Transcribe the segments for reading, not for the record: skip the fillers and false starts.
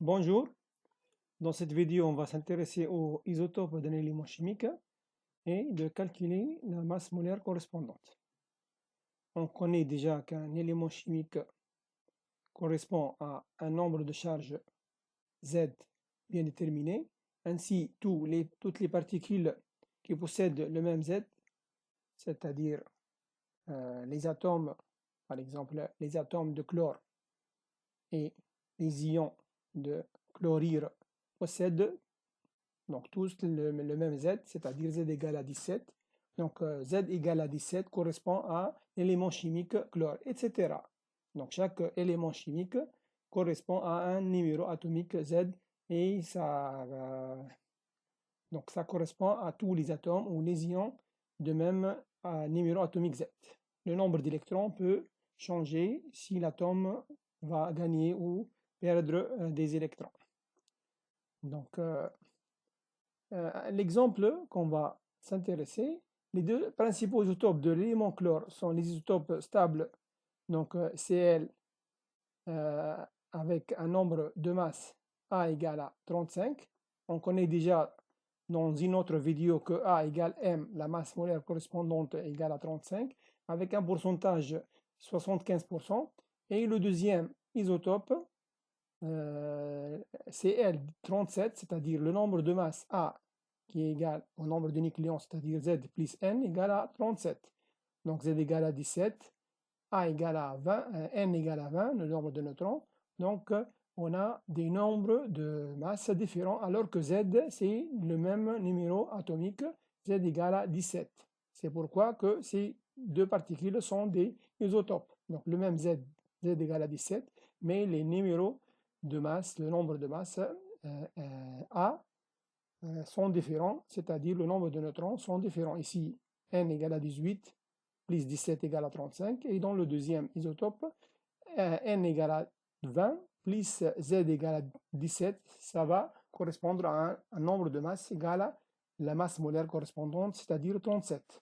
Bonjour, dans cette vidéo, on va s'intéresser aux isotopes d'un élément chimique et de calculer la masse molaire correspondante. On connaît déjà qu'un élément chimique correspond à un nombre de charges Z bien déterminé, ainsi toutes les particules qui possèdent le même Z, c'est-à-dire les atomes, par exemple les atomes de chlore et les ions de chlorure possèdent donc tous le même Z, c'est-à-dire Z égale à 17. Donc Z égale à 17 correspond à l'élément chimique chlore, etc. Donc chaque élément chimique correspond à un numéro atomique Z et donc ça correspond à tous les atomes ou les ions de même numéro atomique Z. Le nombre d'électrons peut changer si l'atome va gagner ou perdre des électrons. Donc l'exemple qu'on va s'intéresser, les deux principaux isotopes de l'élément chlore sont les isotopes stables, donc Cl euh, avec un nombre de masse A égale à 35. On connaît déjà dans une autre vidéo que A égale M, la masse molaire correspondante est égale à 35, avec un pourcentage 75%. Et le deuxième isotope, Cl37, c'est-à-dire le nombre de masse A qui est égal au nombre de nucléons, c'est-à-dire Z plus N égale à 37. Donc Z égale à 17, A égale à 20, N égale à 20, le nombre de neutrons. Donc on a des nombres de masse différents, alors que Z, c'est le même numéro atomique, Z égale à 17. C'est pourquoi que ces deux particules sont des isotopes. Donc le même Z, Z égale à 17, mais les numéros de masse, le nombre de masse A sont différents, c'est-à-dire le nombre de neutrons sont différents. Ici, N égale à 18, plus 17 égale à 35, et dans le deuxième isotope, N égale à 20, plus Z égale à 17, ça va correspondre à un nombre de masse égal à la masse molaire correspondante, c'est-à-dire 37.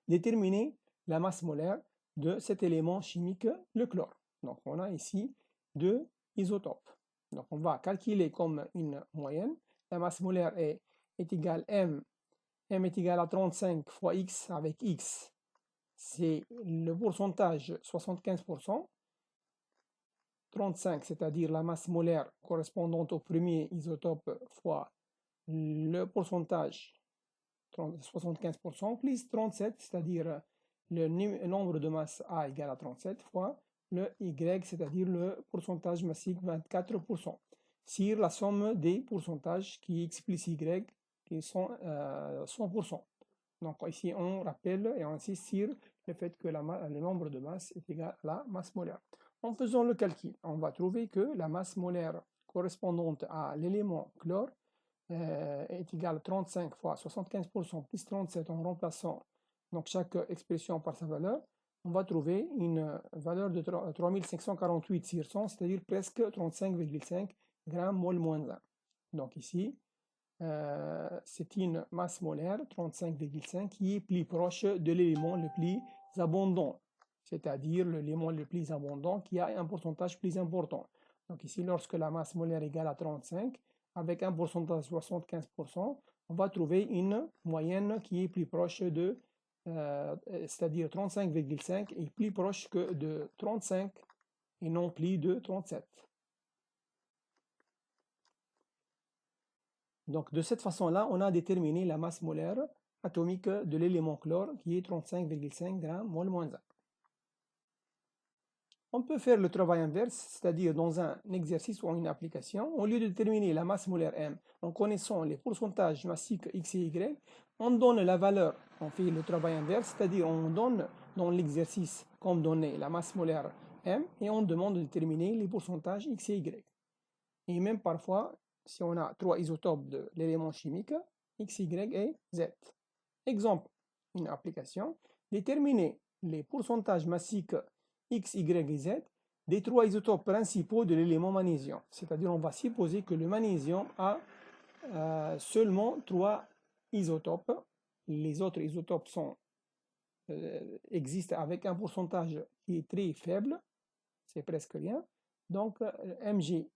Déterminer la masse molaire de cet élément chimique, le chlore. Donc on a ici deux isotopes. Donc on va calculer comme une moyenne. La masse molaire est égale M. M est égal à 35 fois X avec X. C'est le pourcentage 75%. 35, c'est-à-dire la masse molaire correspondante au premier isotope fois le pourcentage 75% plus 37, c'est-à-dire le nombre de masse A égale à 37 fois le Y, c'est-à-dire le pourcentage massique 24%, sur la somme des pourcentages qui X plus Y qui sont 100%. Donc ici on rappelle et on insiste sur le fait que le nombre de masse est égal à la masse molaire. En faisant le calcul, on va trouver que la masse molaire correspondante à l'élément chlore est égale à 35 fois 75% plus 37 en remplaçant donc chaque expression par sa valeur, on va trouver une valeur de 3548 sur 100, c'est-à-dire presque 35,5 grammes mol moins 1. Donc ici, c'est une masse molaire, 35,5, qui est plus proche de l'élément le plus abondant, c'est-à-dire l'élément le plus abondant qui a un pourcentage plus important. Donc ici, lorsque la masse molaire est égale à 35, avec un pourcentage de 75%, on va trouver une moyenne qui est plus proche de, c'est-à-dire 35,5 est plus proche que de 35 et non plus de 37. Donc de cette façon-là, on a déterminé la masse molaire atomique de l'élément chlore qui est 35,5 grammes mol moins 1. On peut faire le travail inverse, c'est-à-dire dans un exercice ou une application, au lieu de déterminer la masse molaire M en connaissant les pourcentages massiques X et Y, on donne la valeur, on fait le travail inverse, c'est-à-dire on donne dans l'exercice comme donné la masse molaire M et on demande de déterminer les pourcentages X et Y. Et même parfois, si on a trois isotopes de l'élément chimique, X, Y et Z. Exemple, une application, déterminer les pourcentages massiques X, Y et Z des trois isotopes principaux de l'élément magnésium. C'est-à-dire on va supposer que le magnésium a seulement trois isotopes. Les autres isotopes existent avec un pourcentage qui est très faible, c'est presque rien. Donc Mg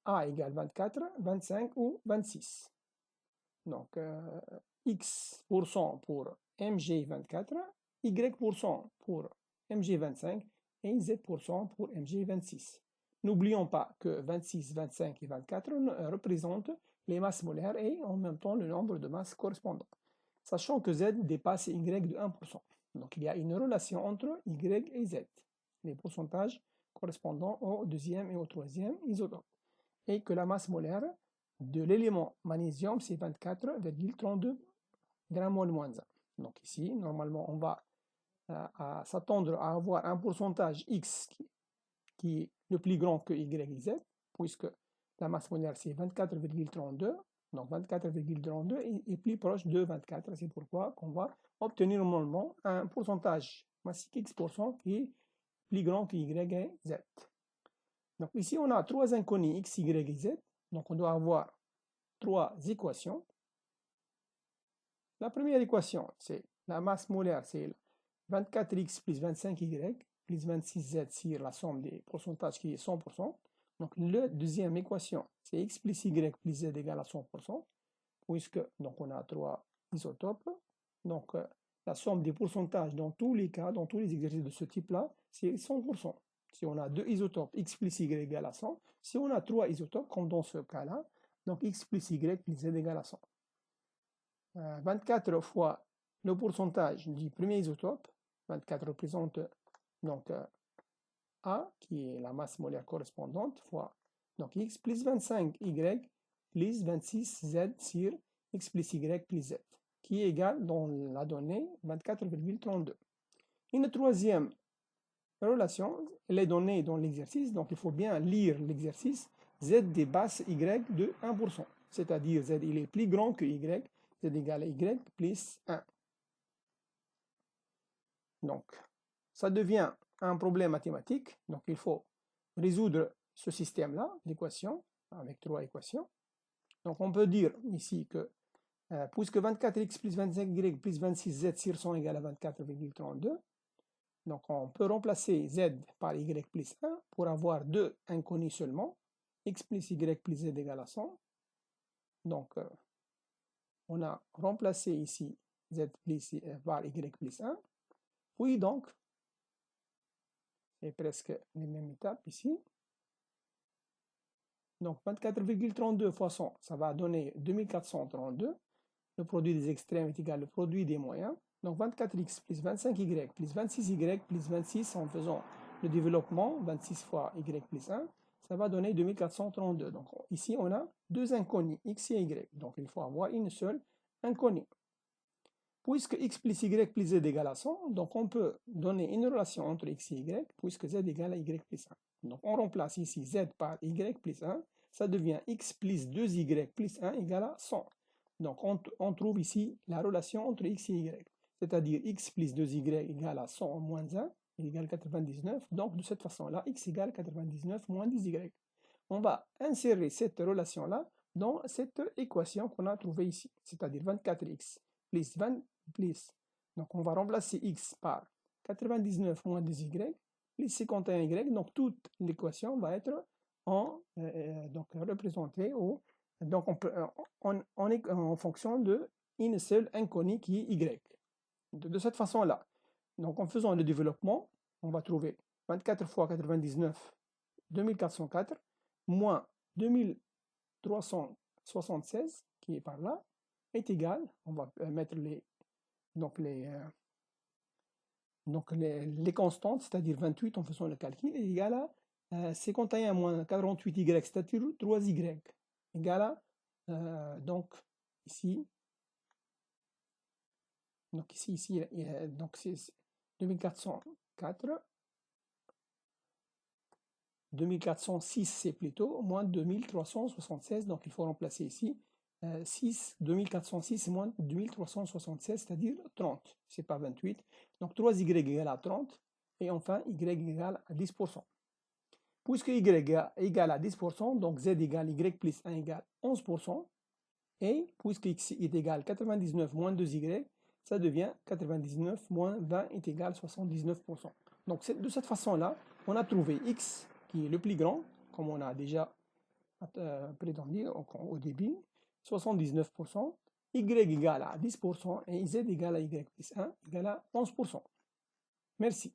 A égale 24, 25 ou 26. Donc, X% pour MG24, Y% pour MG25 et Z% pour MG26. N'oublions pas que 26, 25 et 24 représentent les masses molaires et en même temps le nombre de masses correspondant. Sachant que Z dépasse Y de 1%. Donc il y a une relation entre Y et Z, les pourcentages correspondant au deuxième et au troisième isotope. Et que la masse molaire de l'élément magnésium, c'est 24,32 g-mol moins 1. Donc ici, normalement, on va s'attendre à avoir un pourcentage X qui est le plus grand que Y et Z, puisque la masse molaire, c'est 24,32. Donc 24,32 est plus proche de 24. C'est pourquoi on va obtenir normalement un pourcentage massique X% qui est plus grand que Y et Z. Donc ici, on a trois inconnus X, Y et Z. Donc on doit avoir trois équations. La première équation, c'est la masse molaire, c'est 24X plus 25Y plus 26Z sur la somme des pourcentages qui est 100%. Donc la deuxième équation, c'est X plus Y plus Z égale à 100%, puisque donc on a trois isotopes. Donc la somme des pourcentages dans tous les cas, dans tous les exercices de ce type-là, c'est 100%. Si on a deux isotopes, X plus Y égale à 100. Si on a trois isotopes, comme dans ce cas-là, donc X plus Y plus Z égale à 100. 24 fois le pourcentage du premier isotope, 24 représente donc A, qui est la masse molaire correspondante, fois donc X plus 25Y plus 26Z sur X plus Y plus Z, qui est égal dans la donnée 24,32. Une troisième relation, elle est donnée dans l'exercice, donc il faut bien lire l'exercice. Z dépasse Y de 1%, c'est-à-dire Z il est plus grand que Y, Z égale à Y plus 1. Donc, ça devient un problème mathématique. Donc, il faut résoudre ce système-là d'équations, avec trois équations. Donc, on peut dire ici que, puisque 24x plus 25y plus 26z sur 100 égale à 24,32, donc on peut remplacer z par y plus 1 pour avoir deux inconnus seulement, x plus y plus z égale à 100. Donc, on a remplacé ici z plus par y plus 1. Puis donc, c'est presque les mêmes étapes ici. Donc 24,32 fois 100, ça va donner 2432. Le produit des extrêmes est égal au produit des moyens. Donc 24x plus 25y plus 26y plus 26 en faisant le développement, 26 fois y plus 1, ça va donner 2432. Donc ici, on a deux inconnus, x et y. Donc il faut avoir une seule inconnue. Puisque x plus y plus z égale à 100, donc on peut donner une relation entre x et y, puisque z égale à y plus 1. Donc on remplace ici z par y plus 1, ça devient x plus 2y plus 1 égale à 100. Donc on trouve ici la relation entre x et y, c'est-à-dire x plus 2y égale à 100 moins 1, égale 99. Donc de cette façon-là, x égale 99 moins 10y. On va insérer cette relation-là dans cette équation qu'on a trouvée ici, c'est-à-dire 24x plus 20 plus. Donc on va remplacer x par 99 moins 2y plus 51y. Donc toute l'équation va être donc représentée donc en fonction d'une seule inconnue qui est y. De cette façon-là, donc en faisant le développement, on va trouver 24 fois 99, 2404, moins 2376, qui est par là, est égal, on va mettre les constantes, c'est-à-dire 28 en faisant le calcul, est égal à 51 moins 48y, c'est-à-dire 3y, égal à, donc ici, donc c'est 2404, 2406 c'est plutôt, moins 2376, donc il faut remplacer ici 2406 moins 2376, c'est-à-dire 30, c'est pas 28. Donc 3y égale à 30, et enfin y égale à 10%. Puisque y égale à 10%, donc z égale y plus 1 égale 11%, et puisque x est égal à 99 moins 2y, ça devient 99 moins 20 est égal à 79%. Donc de cette façon-là, on a trouvé x qui est le plus grand, comme on a déjà prétendu au début, 79%, y égale à 10% et z égale à y plus 1 égale à 11%. Merci.